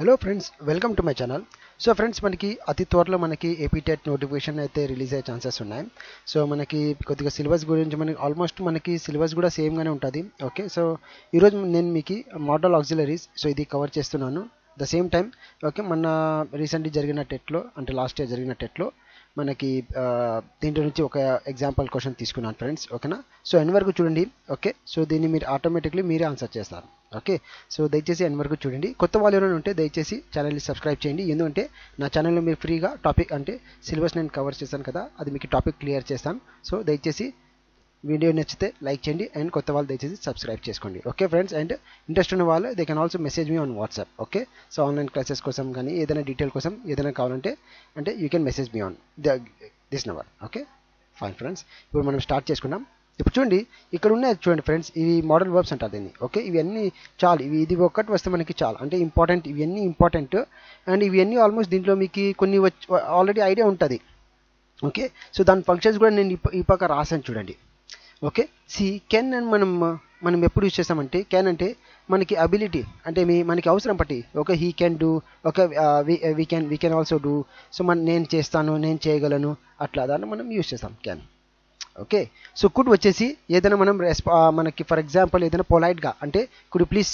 Hello friends, welcome to my channel. So friends, మనకి అతి త్వరలో మనకి ఏపీ టెట్ నోటిఫికేషన్ అయితే రిలీజ్ అయ్యే ఛాన్సెస్ ఉన్నాయి. సో మనకి కొద్దిగా సిలబస్ గురించి మనకి ఆల్మోస్ట్ మనకి సిలబస్ కూడా సేమ్గానే ఉంటుంది. ఓకే, సో ఈరోజు నేను మీకు మోడల్ ఆక్సిలరీస్ ఇది కవర్ చేస్తున్నాను. ద సేమ్ టైం ఓకే, మన రీసెంట్లీ జరిగిన టెట్లో అంటే లాస్ట్ ఇయర్ జరిగిన టెట్లో మనకి దీంట్లో నుంచి ఒక ఎగ్జాంపుల్ క్వశ్చన్ తీసుకున్నాను ఫ్రెండ్స్. ఓకేనా, సో ఎన్ వరకు చూడండి. ఓకే, సో దీన్ని మీరు ఆటోమేటిక్లీ మీరే ఆన్సర్ చేస్తారు. ఓకే, సో దయచేసి ఎన్ వరకు చూడండి. కొత్త వాళ్ళు ఎవరైనా ఉంటే దయచేసి ఛానల్ని సబ్స్క్రైబ్ చేయండి. ఎందుకంటే నా ఛానల్లో మీరు ఫ్రీగా టాపిక్ అంటే సిలబస్ నేను కవర్ చేశాను కదా, అది మీకు టాపిక్ క్లియర్ చేస్తాను. సో దయచేసి వీడియో నచ్చితే లైక్ చేయండి అండ్ కొత్త వాళ్ళు దయచేసి సబ్స్క్రైబ్ చేసుకోండి. ఓకే ఫ్రెండ్స్, అండ్ ఇంట్రెస్ట్ ఉన్న వాళ్ళు they can also message me on WhatsApp. Okay, so online classes కోసం కానీ ఏదైనా డీటెయిల్ కోసం ఏదైనా కావాలంటే అంటే you can message me on this number. Okay fine friends, ఇప్పుడు మనం స్టార్ట్ చేసుకున్నాం. ఇప్పుడు చూడండి, ఇక్కడ ఉన్నాయి చూడండి ఫ్రెండ్స్, ఇవి మోడల్ వర్బ్స్ అంటారు దీన్ని. ఓకే, ఇవన్నీ చాలు, ఇది ఒక్కటి వస్తే మనకి చాలు అంటే ఇంపార్టెంట్, ఇవన్నీ ఇంపార్టెంట్. అండ్ ఇవన్నీ ఆల్మోస్ట్ దీంట్లో మీకు కొన్ని ఆల్రెడీ ఐడియా ఉంటుంది. ఓకే, సో దాని ఫంక్షన్స్ కూడా నేను ఈ పక్క రాసాను చూడండి. ఓకే, కెన్ అని మనం ఎప్పుడు యూజ్ చేస్తామంటే కెన్ అంటే మనకి అబిలిటీ అంటే మనకి అవసరం పట్టి. Okay, he can do, okay we can also do. So నేను చేస్తాను, నేను చేయగలను, అట్లా దాన్ని మనం యూజ్ చేస్తాం కెన్. ఓకే, సో కుడ్ వచ్చేసి ఏదైనా మనం మనకి ఫర్ ఎగ్జాంపుల్ ఏదైనా పొలైట్గా అంటే could please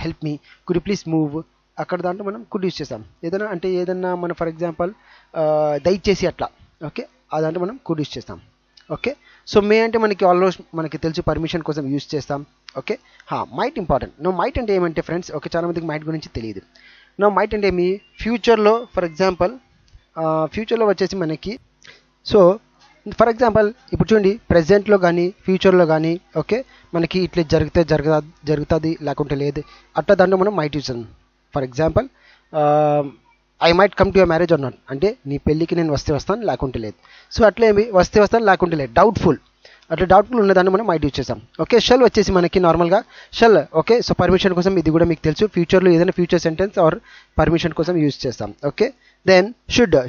help me, could please move, అక్కడ దాంట్లో మనం కుడ్ యూజ్ చేస్తాం. ఏదైనా మనం ఫర్ ఎగ్జాంపుల్ దయచేసి అట్లా. ఓకే, అదంటే మనం కుడ్ యూజ్ చేస్తాం. ఓకే, సో మే అంటే మనకి ఆల్మోస్ట్ మనకి తెలుసు పర్మిషన్ కోసం యూజ్ చేస్తాం. Okay, might important. మైట్ అంటే ఏమంటే ఫ్రెండ్స్, ఓకే చాలా మందికి మైట్ గురించి తెలియదు. మైట్ అంటే ఫ్యూచర్లో ఫర్ ఎగ్జాంపుల్ ఫ్యూచర్లో వచ్చేసి మనకి సో ఫర్ ఎగ్జాంపుల్ ఇప్పుడు చూడండి, ప్రెజెంట్లో కానీ ఫ్యూచర్లో కానీ ఓకే మనకి ఇట్లా జరుగుతుంది లేకుంటే లేదు, అట్లా దాంట్లో మనం మైట్ యూజ్ చేస్తాం. For example I might come to your marriage or not అంటే నీ పెళ్ళికి నేను వస్తే వస్తాను లేకుంటే లేదు. సో అట్లా వస్తే వస్తాను లేకుంటే లేదు, డౌట్ఫుల్, అట్లా డౌట్ఫుల్ ఉన్నదాన్ని మనం మైట్ యూజ్ చేస్తాం. ఓకే, షల్ వచ్చేసి మనకి నార్మల్గా షల్. ఓకే, సో పర్మిషన్ కోసం, ఇది కూడా మీకు తెలుసు, ఫ్యూచర్లో ఏదైనా ఫ్యూచర్ సెంటెన్స్ ఆర్ పర్మిషన్ కోసం యూజ్ చేస్తాం. ఓకే, దెన్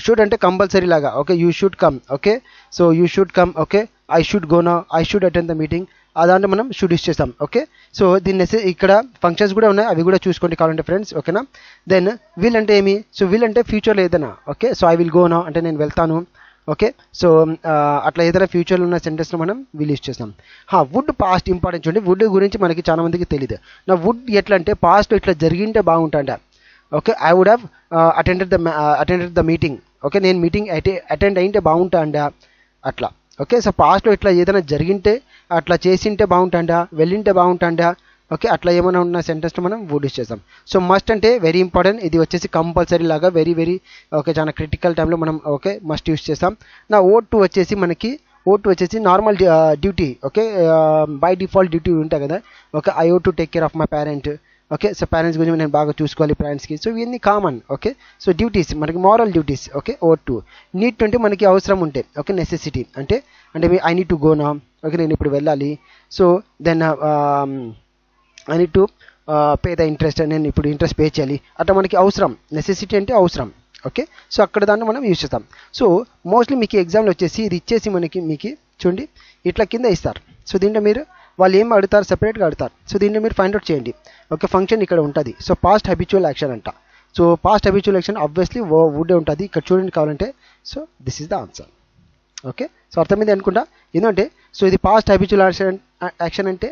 షుడ్ అంటే కంపల్సరీ లాగా. Okay, you should come. Okay, so you should come. Okay, I should go now, I should attend the meeting, అదాంట్లో మనం షుడ్ యూజ్ చేస్తాం. ఓకే, సో దీన్ని ఇక్కడ functions కూడా ఉన్నాయి, అవి కూడా చూసుకోండి కావాలంటే ఫ్రెండ్స్. ఓకేనా, దెన్ విల్ అంటే సో విల్ అంటే ఫ్యూచర్లో ఏదైనా. Okay, so I will go now అంటే నేను వెళ్తాను. ఓకే, సో అట్లా ఏదైనా ఫ్యూచర్లో ఉన్న సెంటెన్స్లో మనం విల్ యూజ్ చేస్తాం. వుడ్ పాస్ట్ ఇంపార్టెంట్ చూడండి. వుడ్ గురించి మనకి చాలా మందికి తెలియదు. వుడ్ ఎట్లా అంటే పాస్ట్లో ఇట్లా జరిగింటే బాగుంటుంట. Okay, I would have attended the meeting. Okay, నేను మీటింగ్ అటెండ్ అయింటే బాగుంటుండా అట్లా. ఓకే, సో పాస్ట్లో ఇట్లా ఏదైనా జరిగింటే అట్లా చేసింటే బాగుంటుండా, వెళ్ళింటే బాగుంటుండా. ఓకే, అట్లా ఏమైనా ఉన్న సెంటెన్స్లో మనం వుడ్ యూజ్ చేస్తాం. సో మస్ట్ అంటే వెరీ ఇంపార్టెంట్, ఇది వచ్చేసి కంపల్సరీ లాగా వెరీ ఓకే చాలా క్రిటికల్ టైంలో మనం ఓకే మస్ట్ యూజ్ చేస్తాం. ఓట్ టు వచ్చేసి normal duty. Okay, by default duty ఉంటాయి కదా. Okay, I ought to take care of my parent. Okay, so parents గురించి నేను బాగా చూసుకోవాలి పేరెంట్స్కి. సో ఇవన్నీ కామన్. ఓకే, సో డ్యూటీస్ మనకి moral duties. Okay, ought to. Need అంటే మనకి అవసరం ఉంటే. ఓకే, నెసెసిటీ అంటే ఐ నీడ్ టు గో నా. ఓకే, నేను ఇప్పుడు వెళ్ళాలి. So then I need to pay the interest, నేను ఇప్పుడు ఇంట్రెస్ట్ పే చేయాలి, అట్లా మనకి అవసరం. నెసెసిటీ అంటే అవసరం. ఓకే, సో అక్కడ దాన్ని మనం యూజ్ చేస్తాం. సో మోస్ట్లీ మీకు ఎగ్జామ్లో వచ్చేసి ఇది ఇచ్చేసి మీకు చూడండి ఇట్లా కింద ఇస్తారు. సో దీంట్లో మీరు వాళ్ళు ఏం అడుగుతారు, సెపరేట్గా అడుగుతారు. సో దీంట్లో మీరు ఫైండ్ అవుట్ చేయండి. ఓకే, ఫంక్షన్ ఇక్కడ ఉంటుంది. సో పాస్ట్ హ్యాబిచువల్ యాక్షన్ అంట. So past habitual action obviously would ఉంటుంది. ఇక్కడ చూడండి కావాలంటే. So this is the answer. Okay, so అర్థమైంది అనుకుంటా. ఎందుకంటే సో ఇది పాస్ట్ హ్యాబిచువల్ యాక్షన్ అంటే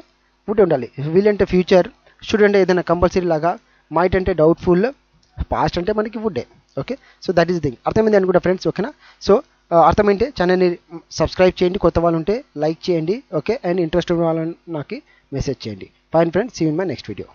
వుడ్ ఉండాలి. విల్ అంటే ఫ్యూచర్, షుడ్ అంటే ఏదైనా కంపల్సరీ లాగా, మైట్ అంటే డౌట్ఫుల్, పాస్ట్ అంటే మనకి వుడ్డే. Okay, so that is thing. అర్థమైంది అనుకుంటా ఫ్రెండ్స్. ఓకేనా, సో అర్థమైంటే ఛానల్ని సబ్స్క్రైబ్ చేయండి, కొత్త వాళ్ళు ఉంటే లైక్ చేయండి. ఓకే, అండ్ ఇంట్రెస్ట్ ఉన్న వాళ్ళని నాకు మెసేజ్ చేయండి. Fine friends, see you in my next video.